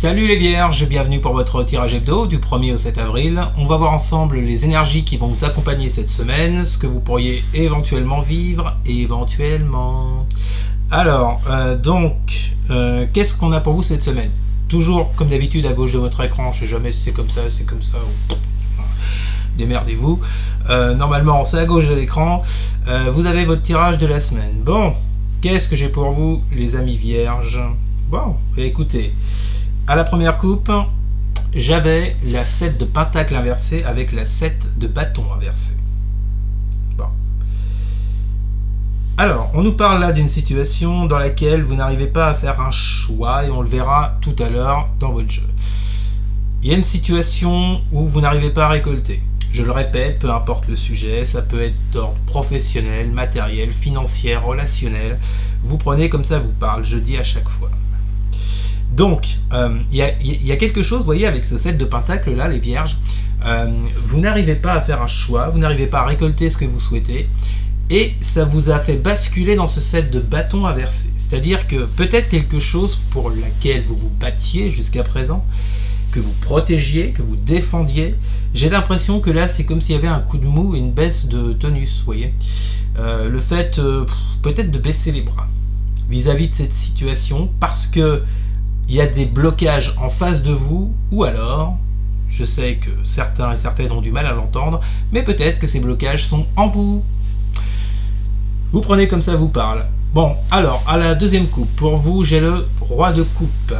Salut les vierges, bienvenue pour votre tirage hebdo du 1er au 7 avril. On va voir ensemble les énergies qui vont vous accompagner cette semaine, ce que vous pourriez éventuellement vivre, Alors, qu'est-ce qu'on a pour vous cette semaine? Toujours comme d'habitude à gauche de votre écran, je sais jamais si c'est comme ça, démerdez-vous. Normalement c'est à gauche de l'écran, vous avez votre tirage de la semaine. Bon, qu'est-ce que j'ai pour vous les amis vierges? Bon, écoutez, à la première coupe, j'avais la 7 de pentacle inversée avec la 7 de bâton inversé. Bon. Alors, on nous parle là d'une situation dans laquelle vous n'arrivez pas à faire un choix, et on le verra tout à l'heure dans votre jeu. Il y a une situation où vous n'arrivez pas à récolter. Je le répète, peu importe le sujet, ça peut être d'ordre professionnel, matériel, financier, relationnel. Vous prenez comme ça vous parle, je dis à chaque fois. Donc, il y a quelque chose, vous voyez, avec ce 7 de pentacle là, les vierges, vous n'arrivez pas à faire un choix, vous n'arrivez pas à récolter ce que vous souhaitez, et ça vous a fait basculer dans ce 7 de bâton inversé. C'est-à-dire que peut-être quelque chose pour laquelle vous vous battiez jusqu'à présent, que vous protégiez, que vous défendiez, j'ai l'impression que là c'est comme s'il y avait un coup de mou et une baisse de tonus, vous voyez. Le fait peut-être de baisser les bras vis-à-vis de cette situation, parce que il y a des blocages en face de vous, ou alors, je sais que certains et certaines ont du mal à l'entendre, mais peut-être que ces blocages sont en vous. Vous prenez comme ça vous parle. Bon, alors, à la deuxième coupe, pour vous, j'ai le roi de coupe,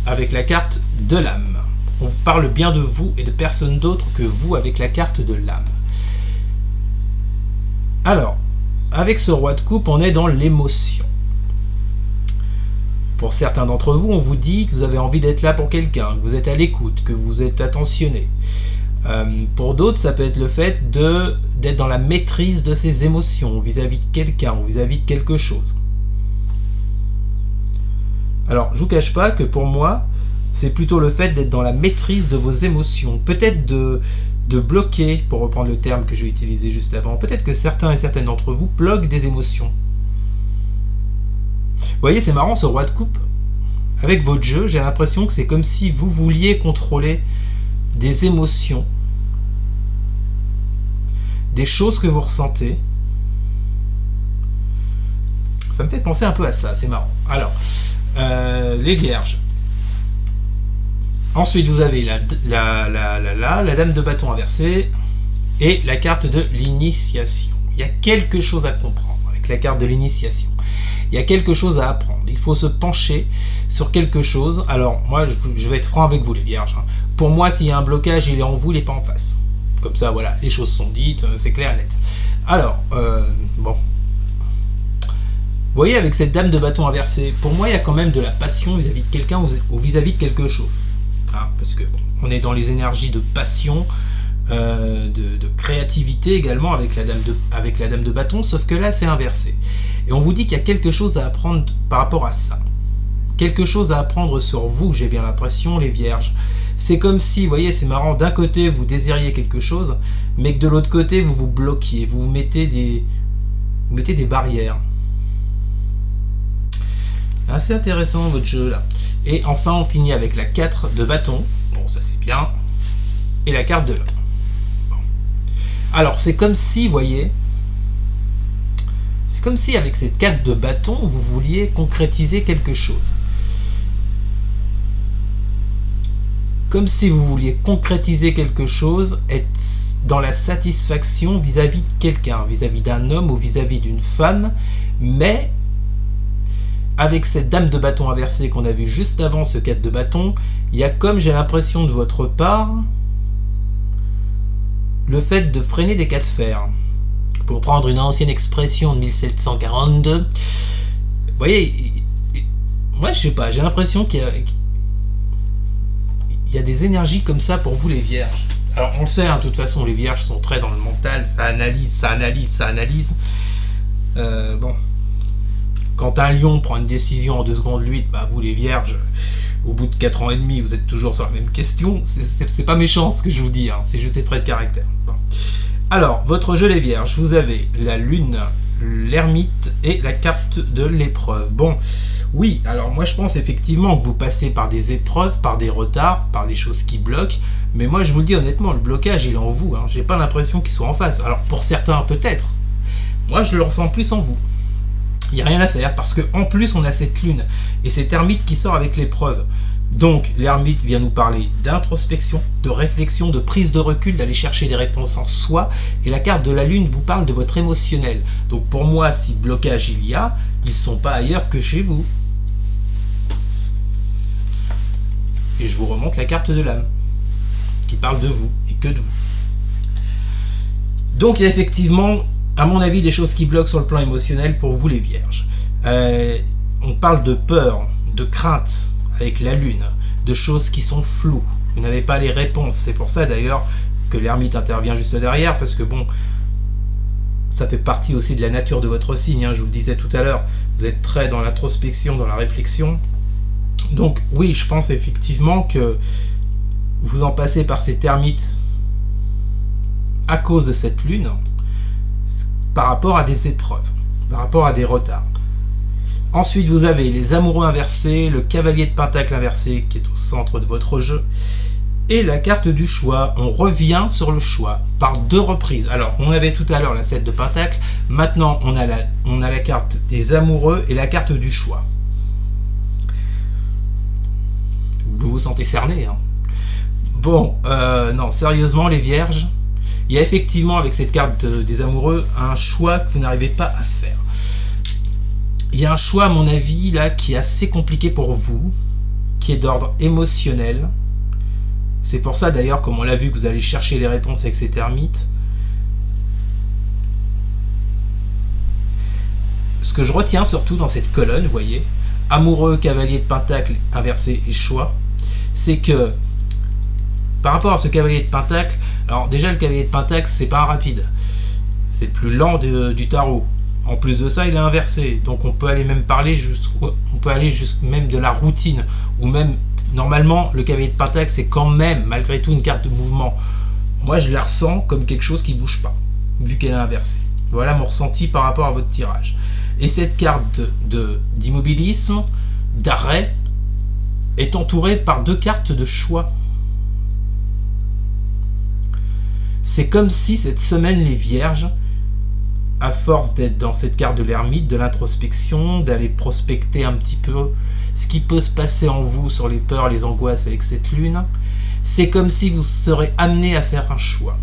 avec la carte de l'âme. On vous parle bien de vous et de personne d'autre que vous avec la carte de l'âme. Alors, avec ce roi de coupe, on est dans l'émotion. Pour certains d'entre vous, on vous dit que vous avez envie d'être là pour quelqu'un, que vous êtes à l'écoute, que vous êtes attentionné. Pour d'autres, ça peut être le fait d'être dans la maîtrise de ses émotions vis-à-vis de quelqu'un ou vis-à-vis de quelque chose. Alors, je ne vous cache pas que pour moi, c'est plutôt le fait d'être dans la maîtrise de vos émotions. Peut-être de bloquer, pour reprendre le terme que j'ai utilisé juste avant, peut-être que certains et certaines d'entre vous bloquent des émotions. Vous voyez, c'est marrant ce roi de coupe. Avec votre jeu, j'ai l'impression que c'est comme si vous vouliez contrôler des émotions, des choses que vous ressentez. Ça me fait penser un peu à ça, c'est marrant. Alors, les vierges. Ensuite, vous avez la dame de bâton inversée et la carte de l'initiation. Il y a quelque chose à comprendre avec la carte de l'initiation. Il y a quelque chose à apprendre. Il faut se pencher sur quelque chose. Alors, moi, je vais être franc avec vous, les vierges. Pour moi, s'il y a un blocage, il est en vous, il n'est pas en face. Comme ça, voilà, les choses sont dites, c'est clair et net. Alors, bon. Vous voyez, avec cette dame de bâton inversée, pour moi, il y a quand même de la passion vis-à-vis de quelqu'un ou vis-à-vis de quelque chose. Parce que bon, on est dans les énergies de passion, de créativité également avec la dame de bâton, sauf que là, c'est inversé. Et on vous dit qu'il y a quelque chose à apprendre par rapport à ça. Quelque chose à apprendre sur vous, j'ai bien l'impression, les vierges. C'est comme si, vous voyez, c'est marrant, d'un côté, vous désiriez quelque chose, mais que de l'autre côté, vous vous bloquiez, vous mettez des barrières. Assez intéressant votre jeu là. Et enfin on finit avec la 4 de bâton. Bon, ça c'est bien. Et la carte de l'homme. Bon. Alors c'est comme si, vous voyez, c'est comme si avec cette 4 de bâton, vous vouliez concrétiser quelque chose. Comme si vous vouliez concrétiser quelque chose, être dans la satisfaction vis-à-vis de quelqu'un, vis-à-vis d'un homme ou vis-à-vis d'une femme, mais avec cette dame de bâton inversée qu'on a vu juste avant ce 4 de bâton, il y a, comme j'ai l'impression de votre part, le fait de freiner des cas de fer. Pour prendre une ancienne expression de 1742, vous voyez, moi je sais pas, j'ai l'impression qu'il y a des énergies comme ça pour vous les vierges. Alors on le sait, de toute façon les vierges sont très dans le mental, ça analyse. Bon. Quand un lion prend une décision en 2 secondes 8, bah vous les vierges, au bout de 4 ans et demi, vous êtes toujours sur la même question. C'est pas méchant ce que je vous dis, c'est juste des traits de caractère. Bon. Alors, votre jeu les vierges, vous avez la lune l'ermite et la carte de l'épreuve. Bon, oui, alors moi je pense effectivement que vous passez par des épreuves, par des retards, par des choses qui bloquent, mais moi je vous le dis honnêtement, le blocage il est en vous, hein. J'ai pas l'impression qu'il soit en face. Alors pour certains peut-être, moi je le ressens plus en vous. Il n'y a rien à faire, parce qu'en plus on a cette lune, et cet ermite qui sort avec l'épreuve. Donc l'ermite vient nous parler d'introspection, de réflexion, de prise de recul, d'aller chercher des réponses en soi, et la carte de la lune vous parle de votre émotionnel. Donc pour moi, si blocage il y a, ils ne sont pas ailleurs que chez vous. Et je vous remonte la carte de l'âme, qui parle de vous, et que de vous. Donc il y a effectivement, à mon avis, des choses qui bloquent sur le plan émotionnel pour vous les vierges. On parle de peur, de crainte, avec la lune, de choses qui sont floues. Vous n'avez pas les réponses. C'est pour ça d'ailleurs que l'ermite intervient juste derrière, parce que bon, ça fait partie aussi de la nature de votre signe, hein, je vous le disais tout à l'heure. Vous êtes très dans l'introspection, dans la réflexion. Donc oui, je pense effectivement que vous en passez par cet ermite à cause de cette lune, par rapport à des épreuves, par rapport à des retards. Ensuite, vous avez les amoureux inversés, le cavalier de pentacle inversé qui est au centre de votre jeu, et la carte du choix. On revient sur le choix par 2 reprises. Alors, on avait tout à l'heure la 7 de pentacle, maintenant on a la carte des amoureux et la carte du choix. Vous vous sentez cerné, hein? Bon, non, sérieusement les vierges, il y a effectivement avec cette carte des amoureux un choix que vous n'arrivez pas à faire. Il y a un choix, à mon avis, là, qui est assez compliqué pour vous, qui est d'ordre émotionnel. C'est pour ça, d'ailleurs, comme on l'a vu, que vous allez chercher les réponses avec cet ermite. Ce que je retiens surtout dans cette colonne, vous voyez, amoureux, cavalier de pentacle, inversé et choix, c'est que, par rapport à ce cavalier de pentacle, alors déjà, le cavalier de pentacle, c'est pas un rapide. C'est le plus lent du tarot. En plus de ça, il est inversé, donc on peut aller même parler même de la routine, ou même, normalement, le cavalier de pentacle, c'est quand même, malgré tout, une carte de mouvement. Moi, je la ressens comme quelque chose qui ne bouge pas, vu qu'elle est inversée. Voilà mon ressenti par rapport à votre tirage. Et cette carte d'immobilisme, d'arrêt, est entourée par 2 cartes de choix. C'est comme si cette semaine, les vierges, à force d'être dans cette carte de l'ermite, de l'introspection, d'aller prospecter un petit peu ce qui peut se passer en vous sur les peurs, les angoisses avec cette lune, c'est comme si vous serez amené à faire un choix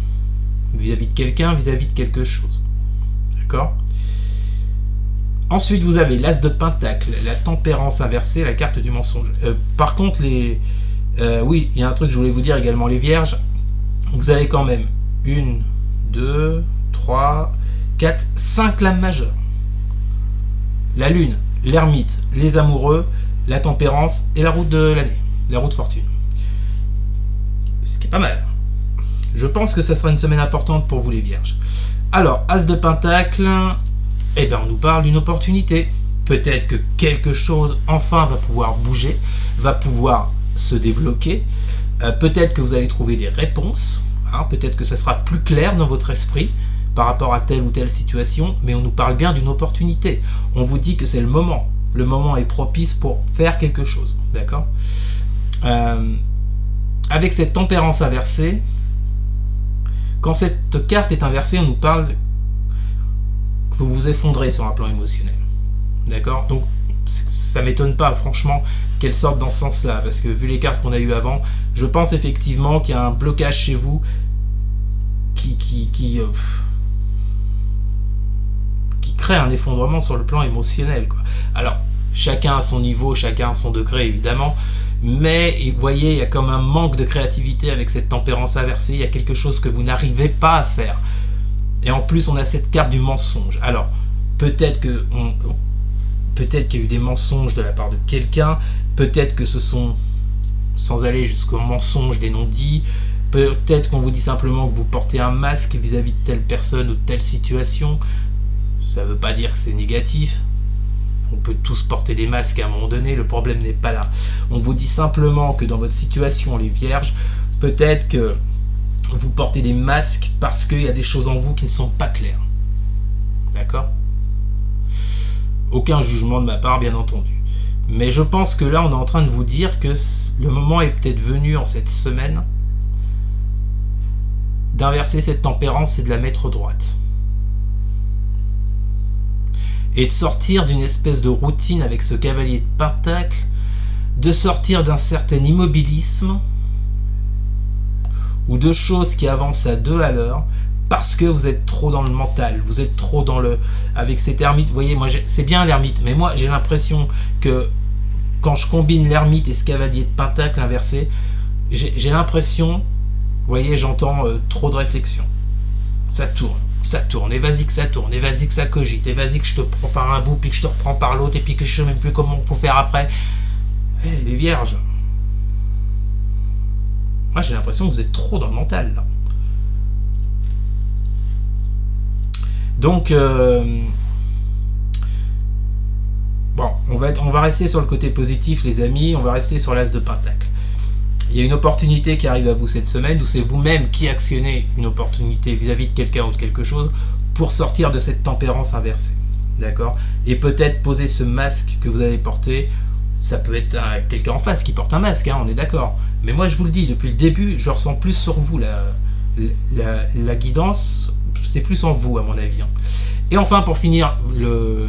vis-à-vis de quelqu'un, vis-à-vis de quelque chose. D'accord ? Ensuite, vous avez l'as de pentacle, la tempérance inversée, la carte du mensonge. Par contre, oui, il y a un truc que je voulais vous dire également, les vierges, vous avez quand même 1, 2, 3, 4, 5 lames majeures. La lune, l'ermite, les amoureux, la tempérance et la roue de l'année, la roue de fortune. Ce qui est pas mal. Je pense que ça sera une semaine importante pour vous les vierges. Alors, as de pentacle, eh ben on nous parle d'une opportunité. Peut-être que quelque chose enfin va pouvoir bouger, va pouvoir se débloquer. Peut-être que vous allez trouver des réponses. Hein, peut-être que ça sera plus clair dans votre esprit par rapport à telle ou telle situation, mais on nous parle bien d'une opportunité. On vous dit que c'est le moment. Le moment est propice pour faire quelque chose. D'accord ? Avec cette tempérance inversée, quand cette carte est inversée, on nous parle que vous vous effondrez sur un plan émotionnel. D'accord ? Donc, ça ne m'étonne pas, franchement, qu'elle sorte dans ce sens-là, parce que vu les cartes qu'on a eues avant, je pense effectivement qu'il y a un blocage chez vous qui crée un effondrement sur le plan émotionnel, quoi. Alors, chacun à son niveau, chacun à son degré, évidemment, mais vous voyez, il y a comme un manque de créativité avec cette tempérance inversée, il y a quelque chose que vous n'arrivez pas à faire. Et en plus, on a cette carte du mensonge. Alors, peut-être qu'il y a eu des mensonges de la part de quelqu'un, peut-être que ce sont, sans aller jusqu'au mensonge, des non-dits, peut-être qu'on vous dit simplement que vous portez un masque vis-à-vis de telle personne ou de telle situation. Ça ne veut pas dire que c'est négatif. On peut tous porter des masques à un moment donné, le problème n'est pas là. On vous dit simplement que dans votre situation, les vierges, peut-être que vous portez des masques parce qu'il y a des choses en vous qui ne sont pas claires. D'accord ? Aucun jugement de ma part, bien entendu. Mais je pense que là, on est en train de vous dire que le moment est peut-être venu en cette semaine d'inverser cette tempérance et de la mettre droite. Et de sortir d'une espèce de routine avec ce cavalier de pentacle, de sortir d'un certain immobilisme ou de choses qui avancent à 2 à l'heure, parce que vous êtes trop dans le mental, vous êtes trop dans le... avec cet ermite, vous voyez, moi c'est bien l'ermite, mais moi j'ai l'impression que quand je combine l'ermite et ce cavalier de pentacle inversé, j'ai l'impression, vous voyez, j'entends trop de réflexion. Ça tourne, et vas-y que ça tourne, et vas-y que ça cogite, et vas-y que je te prends par un bout, puis que je te reprends par l'autre, et puis que je sais même plus comment il faut faire après. Les vierges, moi j'ai l'impression que vous êtes trop dans le mental là. Donc bon, on va rester sur le côté positif les amis, on va rester sur l'as de pentacle. Il y a une opportunité qui arrive à vous cette semaine, où c'est vous-même qui actionnez une opportunité vis-à-vis de quelqu'un ou de quelque chose pour sortir de cette tempérance inversée. D'accord? Et peut-être poser ce masque que vous avez porté. Ça peut être quelqu'un en face qui porte un masque, hein, on est d'accord. Mais moi je vous le dis, depuis le début, je ressens plus sur vous la guidance, c'est plus en vous à mon avis. Hein. Et enfin pour finir,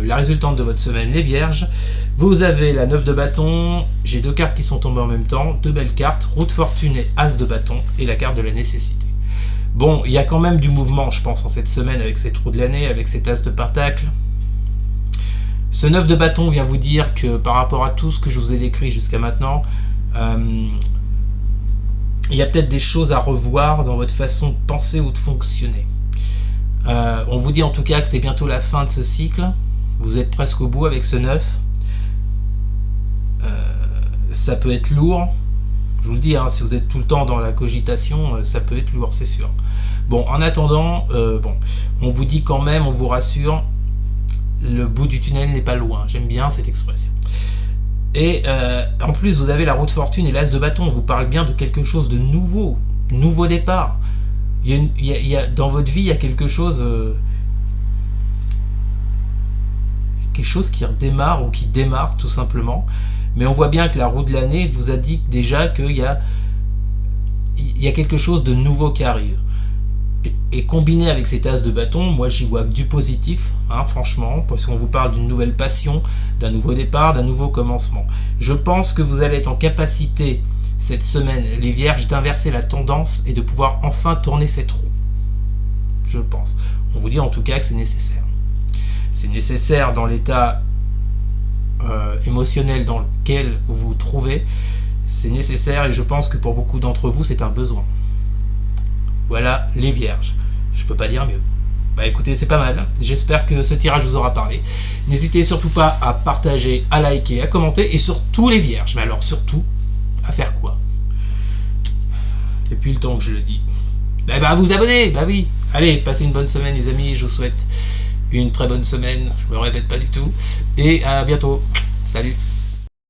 la résultante de votre semaine, les vierges, vous avez la 9 de bâton, j'ai 2 cartes qui sont tombées en même temps, 2 belles cartes, roue de fortune et as de bâton, et la carte de la nécessité. Bon, il y a quand même du mouvement, je pense, en cette semaine avec cette roue de l'année, avec cet as de pentacle. Ce 9 de bâton vient vous dire que par rapport à tout ce que je vous ai décrit jusqu'à maintenant, il y a peut-être des choses à revoir dans votre façon de penser ou de fonctionner. On vous dit en tout cas que c'est bientôt la fin de ce cycle. Vous êtes presque au bout avec ce 9. Ça peut être lourd. Je vous le dis, hein, si vous êtes tout le temps dans la cogitation, ça peut être lourd, c'est sûr. Bon, en attendant, on vous dit quand même, on vous rassure, le bout du tunnel n'est pas loin. J'aime bien cette expression. Et en plus, vous avez la roue de fortune et l'as de bâton. On vous parle bien de quelque chose de nouveau. Nouveau départ. Dans votre vie, il y a quelque chose qui redémarre ou qui démarre tout simplement. Mais on voit bien que la roue de l'année vous a dit déjà qu'il y a quelque chose de nouveau qui arrive. Et combiné avec cet as de bâton, moi j'y vois que du positif, hein, franchement, parce qu'on vous parle d'une nouvelle passion, d'un nouveau départ, d'un nouveau commencement. Je pense que vous allez être en capacité cette semaine, les vierges, d'inverser la tendance et de pouvoir enfin tourner cette roue. Je pense. On vous dit en tout cas que c'est nécessaire. C'est nécessaire dans l'état émotionnel dans lequel vous vous trouvez. C'est nécessaire et je pense que pour beaucoup d'entre vous, c'est un besoin. Voilà les vierges. Je peux pas dire mieux. Bah écoutez, c'est pas mal. J'espère que ce tirage vous aura parlé. N'hésitez surtout pas à partager, à liker, à commenter et surtout les vierges. Mais alors surtout, à faire quoi? Depuis le temps que je le dis. Bah vous abonner, bah oui. Allez, passez une bonne semaine les amis. Je vous souhaite une très bonne semaine. Je me répète pas du tout. Et à bientôt. Salut.